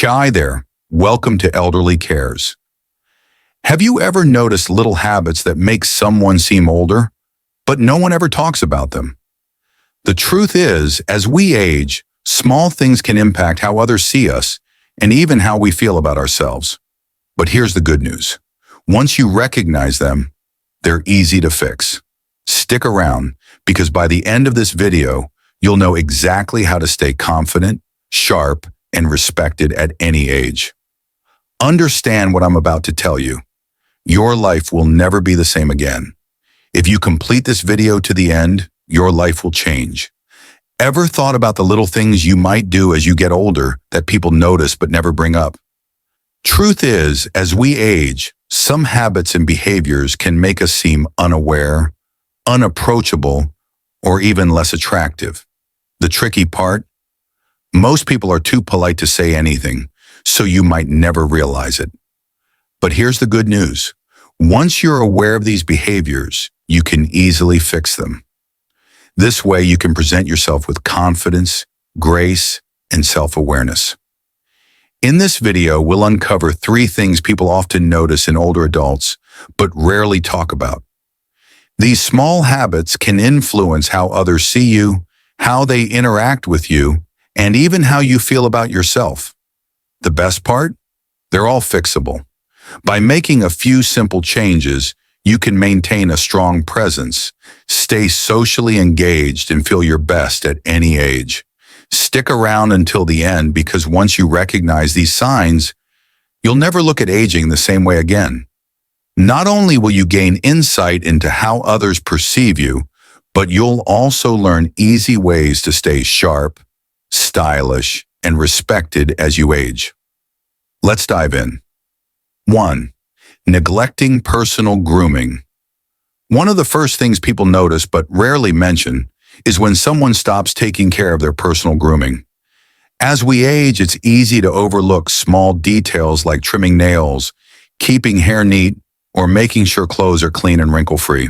Chai there. Welcome to Elderly Cares. Have you ever noticed little habits that make someone seem older, but no one ever talks about them? The truth is, as we age, small things can impact how others see us and even how we feel about ourselves. But here's the good news. Once you recognize them, they're easy to fix. Stick around, because by the end of this video, you'll know exactly how to stay confident, sharp, and respected at any age. Understand what I'm about to tell you. Your life will never be the same again. If you complete this video to the end, your life will change. Ever thought about the little things you might do as you get older that people notice but never bring up? Truth is, as we age, some habits and behaviors can make us seem unaware, unapproachable, or even less attractive. The tricky part? Most people are too polite to say anything, so you might never realize it. But here's the good news. Once you're aware of these behaviors, you can easily fix them. This way, you can present yourself with confidence, grace, and self-awareness. In this video, we'll uncover 3 things people often notice in older adults, but rarely talk about. These small habits can influence how others see you, how they interact with you, and even how you feel about yourself. The best part? They're all fixable. By making a few simple changes, you can maintain a strong presence, stay socially engaged, and feel your best at any age. Stick around until the end, because once you recognize these signs, you'll never look at aging the same way again. Not only will you gain insight into how others perceive you, but you'll also learn easy ways to stay sharp, stylish, and respected as you age. Let's dive in. 1. Neglecting personal grooming. One of the first things people notice but rarely mention is when someone stops taking care of their personal grooming. As we age, it's easy to overlook small details like trimming nails, keeping hair neat, or making sure clothes are clean and wrinkle-free.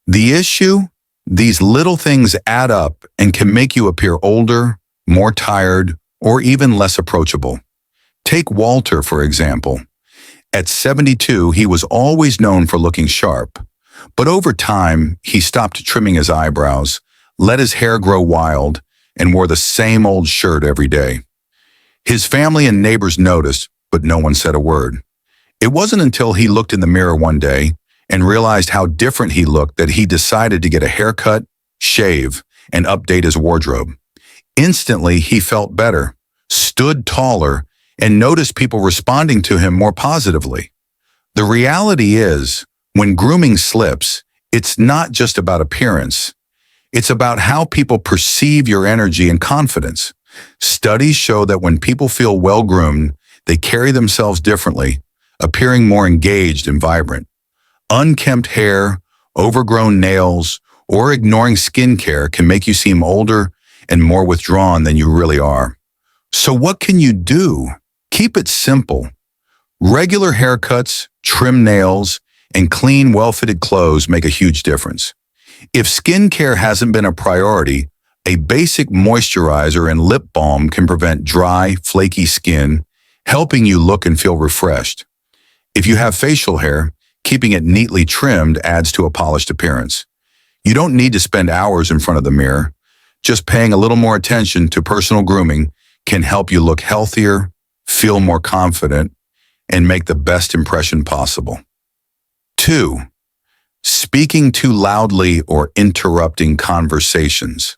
The issue? These little things add up and can make you appear older, more tired, or even less approachable. Take Walter, for example. At 72, he was always known for looking sharp. But over time, he stopped trimming his eyebrows, let his hair grow wild, and wore the same old shirt every day. His family and neighbors noticed, but no one said a word. It wasn't until he looked in the mirror one day and realized how different he looked that he decided to get a haircut, shave, and update his wardrobe. Instantly, he felt better, stood taller, and noticed people responding to him more positively. The reality is, when grooming slips, it's not just about appearance. It's about how people perceive your energy and confidence. Studies show that when people feel well-groomed, they carry themselves differently, appearing more engaged and vibrant. Unkempt hair, overgrown nails, or ignoring skincare can make you seem older and more withdrawn than you really are. So what can you do? Keep it simple. Regular haircuts, trim nails, and clean, well-fitted clothes make a huge difference. If skincare hasn't been a priority, a basic moisturizer and lip balm can prevent dry, flaky skin, helping you look and feel refreshed. If you have facial hair, keeping it neatly trimmed adds to a polished appearance. You don't need to spend hours in front of the mirror. Just paying a little more attention to personal grooming can help you look healthier, feel more confident, and make the best impression possible. 2. Speaking too loudly or interrupting conversations.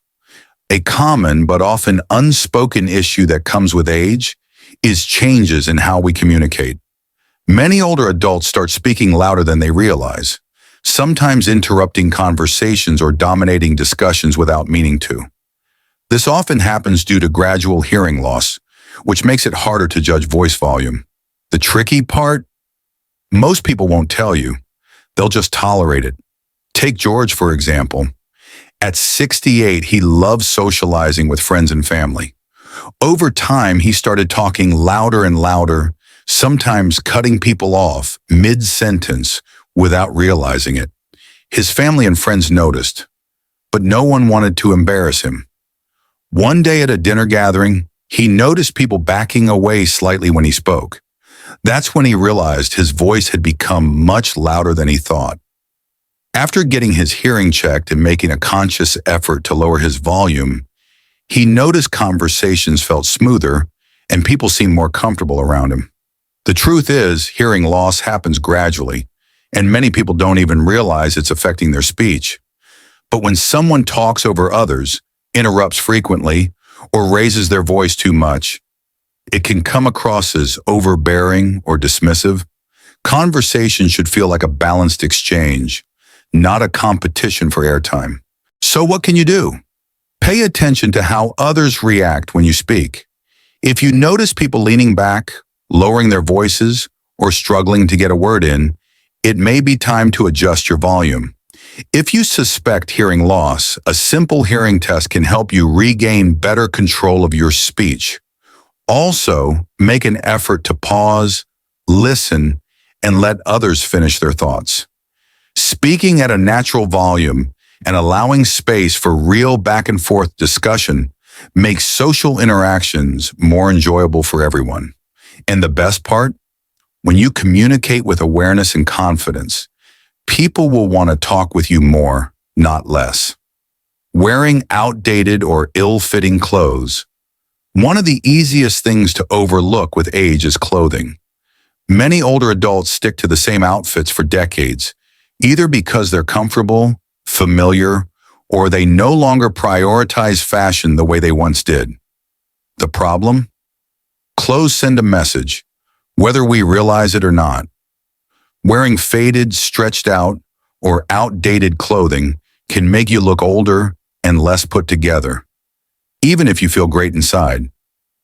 A common but often unspoken issue that comes with age is changes in how we communicate. Many older adults start speaking louder than they realize, sometimes interrupting conversations or dominating discussions without meaning to. This often happens due to gradual hearing loss, which makes it harder to judge voice volume. The tricky part? Most people won't tell you. They'll just tolerate it. Take George, for example. At 68, he loves socializing with friends and family. Over time, he started talking louder and louder, sometimes cutting people off mid-sentence without realizing it. His family and friends noticed, but no one wanted to embarrass him. One day at a dinner gathering, He noticed people backing away slightly when he spoke. That's when he realized his voice had become much louder than he thought. After getting his hearing checked and making a conscious effort to lower his volume, he noticed conversations felt smoother and people seemed more comfortable around him. The truth is, hearing loss happens gradually, and many people don't even realize it's affecting their speech. But when someone talks over others, interrupts frequently, or raises their voice too much, it can come across as overbearing or dismissive. Conversation should feel like a balanced exchange, not a competition for airtime. So what can you do? Pay attention to how others react when you speak. If you notice people leaning back, lowering their voices, or struggling to get a word in, it may be time to adjust your volume. If you suspect hearing loss, a simple hearing test can help you regain better control of your speech. Also, make an effort to pause, listen, and let others finish their thoughts. Speaking at a natural volume and allowing space for real back-and-forth discussion makes social interactions more enjoyable for everyone. And the best part? When you communicate with awareness and confidence, people will want to talk with you more, not less. Wearing outdated or ill-fitting clothes. One of the easiest things to overlook with age is clothing. Many older adults stick to the same outfits for decades, either because they're comfortable, familiar, or they no longer prioritize fashion the way they once did. The problem? Clothes send a message, whether we realize it or not. Wearing faded, stretched out, or outdated clothing can make you look older and less put together, even if you feel great inside.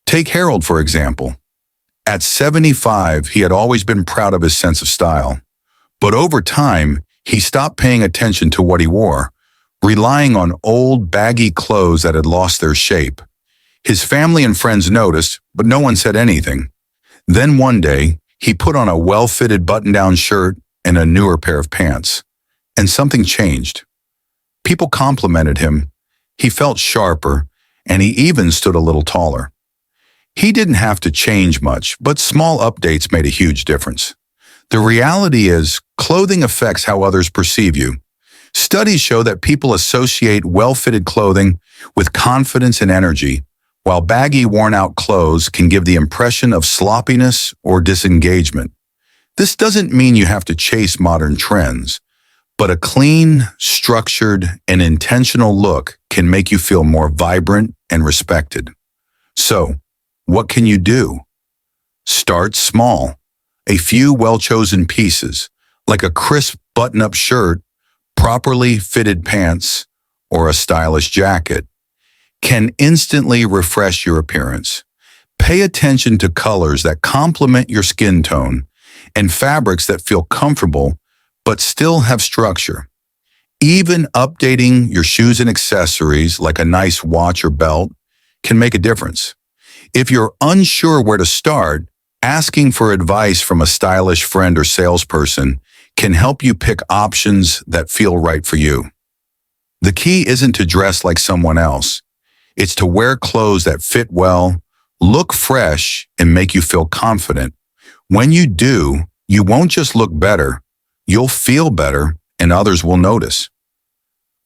Take Harold, for example. At 75, he had always been proud of his sense of style. But over time, he stopped paying attention to what he wore, relying on old, baggy clothes that had lost their shape. His family and friends noticed, but no one said anything. Then one day, he put on a well-fitted button-down shirt and a newer pair of pants, and something changed. People complimented him. He felt sharper, and he even stood a little taller. He didn't have to change much, but small updates made a huge difference. The reality is, clothing affects how others perceive you. Studies show that people associate well-fitted clothing with confidence and energy, while baggy, worn-out clothes can give the impression of sloppiness or disengagement. This doesn't mean you have to chase modern trends, but a clean, structured, and intentional look can make you feel more vibrant and respected. So, what can you do? Start small. A few well-chosen pieces, like a crisp button-up shirt, properly fitted pants, or a stylish jacket, can instantly refresh your appearance. Pay attention to colors that complement your skin tone and fabrics that feel comfortable but still have structure. Even updating your shoes and accessories, like a nice watch or belt, can make a difference. If you're unsure where to start, asking for advice from a stylish friend or salesperson can help you pick options that feel right for you. The key isn't to dress like someone else. It's to wear clothes that fit well, look fresh, and make you feel confident. When you do, you won't just look better, you'll feel better, and others will notice.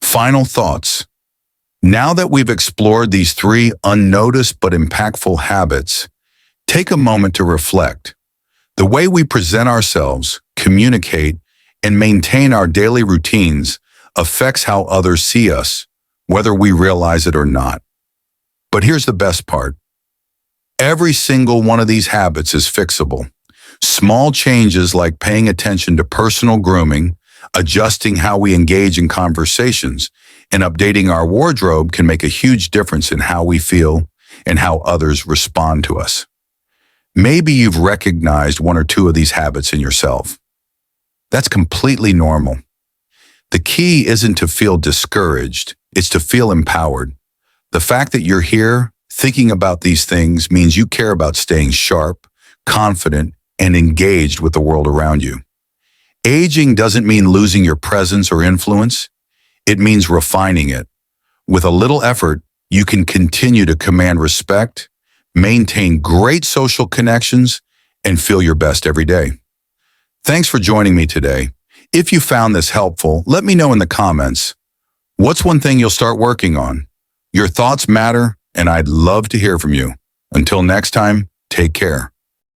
Final thoughts. Now that we've explored these 3 unnoticed but impactful habits, take a moment to reflect. The way we present ourselves, communicate, and maintain our daily routines affects how others see us, whether we realize it or not. But here's the best part. Every single one of these habits is fixable. Small changes like paying attention to personal grooming, adjusting how we engage in conversations, and updating our wardrobe can make a huge difference in how we feel and how others respond to us. Maybe you've recognized 1 or 2 of these habits in yourself. That's completely normal. The key isn't to feel discouraged, it's to feel empowered. The fact that you're here, thinking about these things, means you care about staying sharp, confident, and engaged with the world around you. Aging doesn't mean losing your presence or influence. It means refining it. With a little effort, you can continue to command respect, maintain great social connections, and feel your best every day. Thanks for joining me today. If you found this helpful, let me know in the comments. What's one thing you'll start working on? Your thoughts matter, and I'd love to hear from you. Until next time, take care.